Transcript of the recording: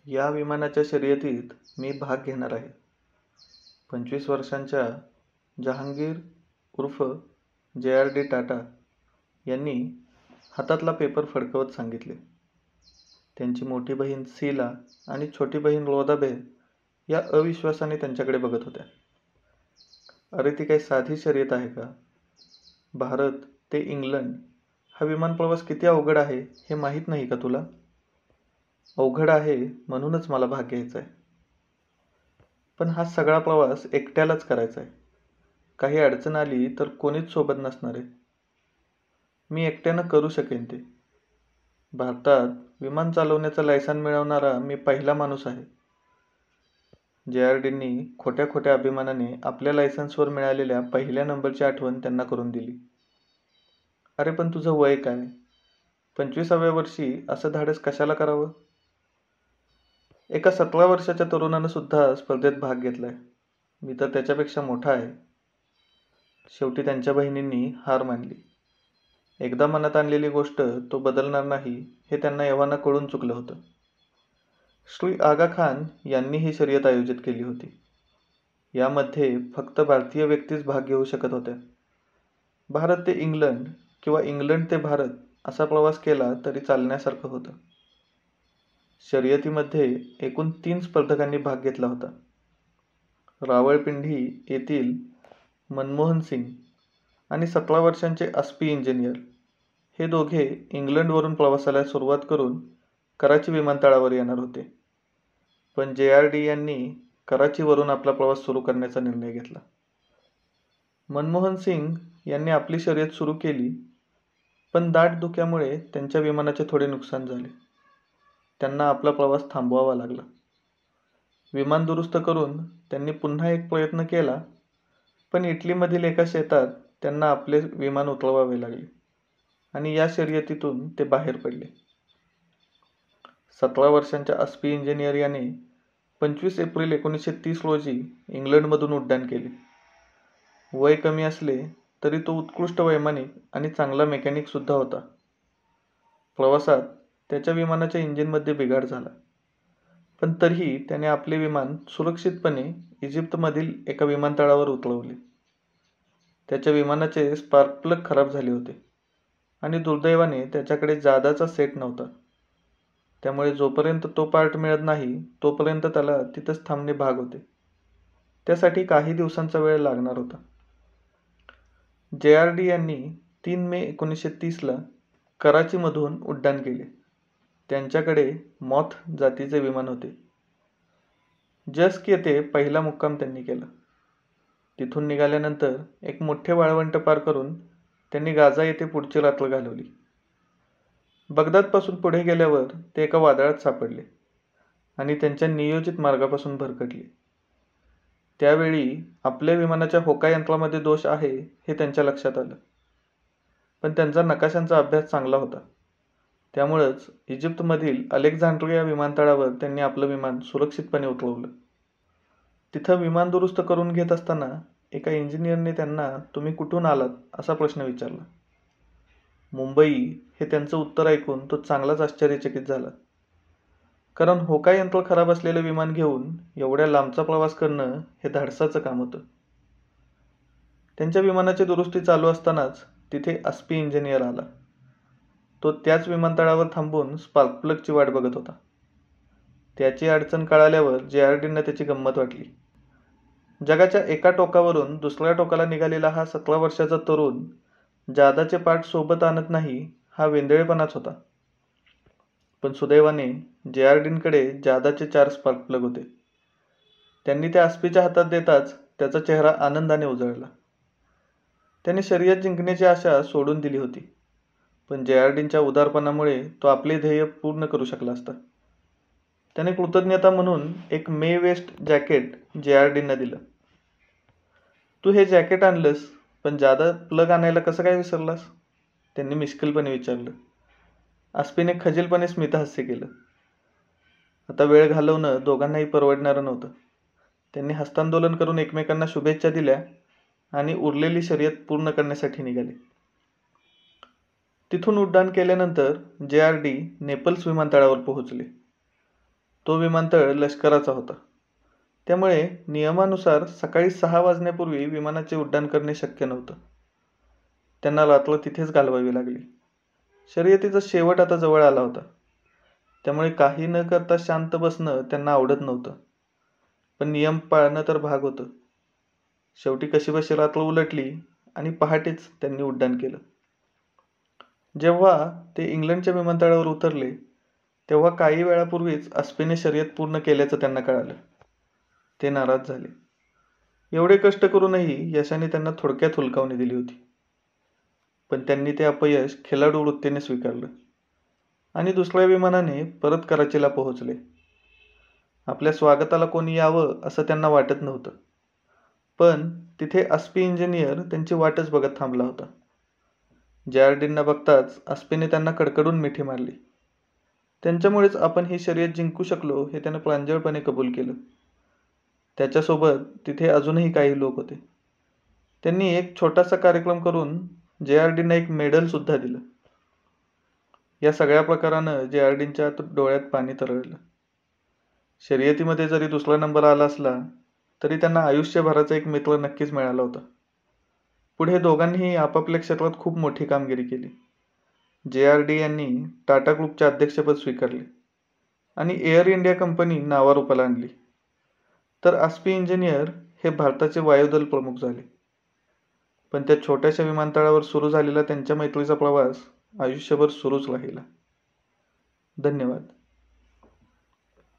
या विमानाच्या शर्यतीत मी भाग घेणार आहे. 25 वर्षांच्या जहांगीर उर्फ जे.आर.डी. टाटा यांनी हातातला पेपर फडकवत सांगितले. त्यांची मोठी बहीण सीला आणि छोटी बहीण रोदाबेल या अविश्वासाने त्यांच्याकडे बघत होत्या. अरे, ती काही साधी शर्यत आहे का? भारत ते इंग्लंड हा विमान प्रवास किती अवघड आहे हे माहीत नाही का तुला? अवघड आहे म्हणूनच मला भाग घ्यायचा आहे. पण हा सगळा प्रवास एकट्यालाच करायचा आहे. काही अडचण आली तर कोणीच सोबत नसणार आहे. मी एकट्यानं करू शकेन ते. भारतात विमान चालवण्याचं लायसन मिळवणारा मी पहिला माणूस आहे. जे.आर.डींनी खोट्या खोट्या अभिमानाने आपल्या लायसन्सवर मिळालेल्या पहिल्या नंबरची आठवण त्यांना करून दिली. अरे, पण तुझं वय काय? 25व्या वर्षी असं धाडस कशाला करावं? एका 17 वर्षाच्या तरुणानं सुद्धा स्पर्धेत भाग घेतलाय. मी तर त्याच्यापेक्षा मोठा आहे. शेवटी त्यांच्या बहिणींनी हार मानली. एकदा मनात आणलेली गोष्ट तो बदलणार नाही हे त्यांना एव्हाना कळून चुकलं होतं. श्री आगा खान यांनी ही शर्यत आयोजित केली होती. यामध्ये फक्त भारतीय व्यक्तीच भाग घेऊ शकत होत्या. भारत ते इंग्लंड किंवा इंग्लंड ते भारत असा प्रवास केला तरी चालण्यासारखं होतं. शर्यतीमध्ये एकूण 3 स्पर्धकांनी भाग घेतला होता. रावळपिंडी येथील मनमोहन सिंग आणि 17 वर्षांचे अस्पी इंजिनियर हे दोघे इंग्लंडवरून प्रवासाला सुरुवात करून कराची विमानतळावर येणार होते. पण जे.आर.डी. यांनी कराचीवरून आपला प्रवास सुरू करण्याचा निर्णय घेतला. मनमोहन सिंग यांनी आपली शर्यत सुरू केली, पण दाट धुक्यामुळे त्यांच्या विमानाचे थोडे नुकसान झाले. त्यांना आपला प्रवास थांबवावा लागला. विमान दुरुस्त करून त्यांनी पुन्हा एक प्रयत्न केला, पण इटलीमधील एका शेतात त्यांना आपले विमान उतरवावे लागले आणि या शर्यतीतून ते बाहेर पडले. 17 वर्षांच्या अस्पी इंजिनियर याने 25 एप्रिल 1930 रोजी इंग्लंडमधून उड्डाण केले. वय कमी असले तरी तो उत्कृष्ट वैमानिक आणि चांगला मेकॅनिक सुद्धा होता. प्रवासात त्याच्या विमानाच्या इंजिनमध्ये बिघाड झाला, पण तरीही त्याने आपले विमान सुरक्षितपणे इजिप्तमधील एका विमानतळावर उतरवले. त्याच्या विमानाचे स्पार्क प्लग खराब झाले होते आणि दुर्दैवाने त्याच्याकडे जादाचा सेट नव्हता. त्यामुळे जोपर्यंत तो पार्ट मिळत नाही तोपर्यंत त्याला तिथंच थांबणे भाग होते. त्यासाठी काही दिवसांचा वेळ लागणार होता. जे.आर.डी. यांनी 3 मे 1930ला कराचीमधून उड्डाण केले. त्यांच्याकडे मॉथ जातीचे विमान होते. जस्क येथे पहिला मुक्काम त्यांनी केला. तिथून निघाल्यानंतर एक मोठे वाळवंट पार करून त्यांनी गाझा येथे पुढची रात्र घालवली. बगदादपासून पुढे गेल्यावर ते एका वादळात सापडले आणि त्यांच्या नियोजित मार्गापासून भरकटले. त्यावेळी आपल्या विमानाच्या होका यंत्रामध्ये दोष आहे हे त्यांच्या लक्षात आलं. पण त्यांचा नकाशांचा अभ्यास चांगला होता. त्यामुळंच इजिप्तमधील अलेक्झांड्रिया विमानतळावर त्यांनी आपलं विमान सुरक्षितपणे उतरवलं. तिथं विमान दुरुस्त करून घेत असताना एका इंजिनियरने त्यांना तुम्ही कुठून आलात असा प्रश्न विचारला. मुंबई हे त्यांचं उत्तर ऐकून तो चांगलाच आश्चर्यचकित झाला. कारण होका यंत्र खराब असलेलं विमान घेऊन एवढ्या लांबचा प्रवास करणं हे धाडसाचं काम होतं. त्यांच्या विमानाची दुरुस्ती चालू असतानाच तिथे अस्पी इंजिनियर आला. तो त्याच विमानतळावर थांबून स्पार्क प्लगची वाट बघत होता. त्याची अडचण कळाल्यावर जे.आर.डींना त्याची गंमत वाटली. जगाच्या एका टोकावरून दुसऱ्या टोकाला निघालेला हा 17 वर्षाचा तरुण जादाचे पार्ट सोबत आणत नाही हा वेंधळेपणाच होता. पण सुदैवाने जे.आर.डींकडे जादाचे 4 स्पार्क प्लग होते. त्यांनी त्या अस्पीच्या हातात देताच त्याचा चेहरा आनंदाने उजळला. त्याने शर्यत जिंकण्याची आशा सोडून दिली होती, पण जे.आर.डींच्या उदारपणामुळे तो आपले ध्येय पूर्ण करू शकला असता. त्याने कृतज्ञता म्हणून एक मे वेस्ट जॅकेट जे.आर.डींना दिलं. तू हे जॅकेट आणलंस, पण जादा प्लग आणायला कसं काय विसरलास? त्यांनी मिश्किलपणे विचारलं. अस्पीने खजीलपणे स्मितहास्य केलं. आता वेळ घालवणं दोघांनाही परवडणारं नव्हतं. त्यांनी हस्तांदोलन करून एकमेकांना शुभेच्छा दिल्या आणि उरलेली शर्यत पूर्ण करण्यासाठी निघाले. तिथून उड्डाण केल्यानंतर जे.आर.डी. नेपल्स विमानतळावर पोहोचले. तो विमानतळ लष्कराचा होता. त्यामुळे नियमानुसार सकाळी 6 वाजण्यापूर्वी विमानाचे उड्डाण करणे शक्य नव्हतं. त्यांना रात्र तिथेच घालवावी लागली. शर्यतीचा शेवट आता जवळ आला होता. त्यामुळे काही न करता शांत बसणं त्यांना आवडत नव्हतं. पण नियम पाळणं तर भाग होतं. शेवटी कशीबशी रात्र उलटली आणि पहाटेच त्यांनी उड्डाण केलं. जेव्हा ते इंग्लंडच्या विमानतळावर उतरले तेव्हा काही वेळापूर्वीच अस्पेने शर्यत पूर्ण केल्याचं त्यांना कळालं. ते नाराज झाले. एवढे कष्ट करूनही यशाने त्यांना थोडक्यात हुलकावणी दिली होती. पण त्यांनी ते अपयश खेळाडू वृत्तीने स्वीकारलं आणि दुसऱ्या विमानाने परत कराचीला पोहोचले. आपल्या स्वागताला कोणी यावं असं त्यांना वाटत नव्हतं. पण तिथे अस्पी इंजिनियर त्यांची वाटच बघत थांबला होता. JRDंना बघताच अस्पीने त्यांना कडकडून मिठी मारली. त्यांच्यामुळेच आपण ही शर्यत जिंकू शकलो हे त्याने प्रांजळपणे कबूल केलं. त्याच्यासोबत तिथे अजूनही काही लोक होते. त्यांनी एक छोटासा कार्यक्रम करून JRDंना एक मेडल सुद्धा दिलं. या सगळ्या प्रकारानं JRDंच्या डोळ्यात पाणी तरळलं. शर्यतीमध्ये जरी दुसरा नंबर आला असला तरी त्यांना आयुष्यभराचा एक मित्र नक्कीच मिळाला होता. पुढे दोघांनीही आपापल्या क्षेत्रात खूप मोठी कामगिरी केली. JRD यांनी टाटा ग्रुपचे अध्यक्षपद स्वीकारले आणि एअर इंडिया कंपनी नावारूपाला आणली. तर अस्पी इंजिनियर हे भारताचे वायुदल प्रमुख झाले. पण त्या छोट्याशा विमानतळावर सुरू झालेला त्यांच्या मैत्रीचा प्रवास आयुष्यभर सुरूच राहिला. धन्यवाद.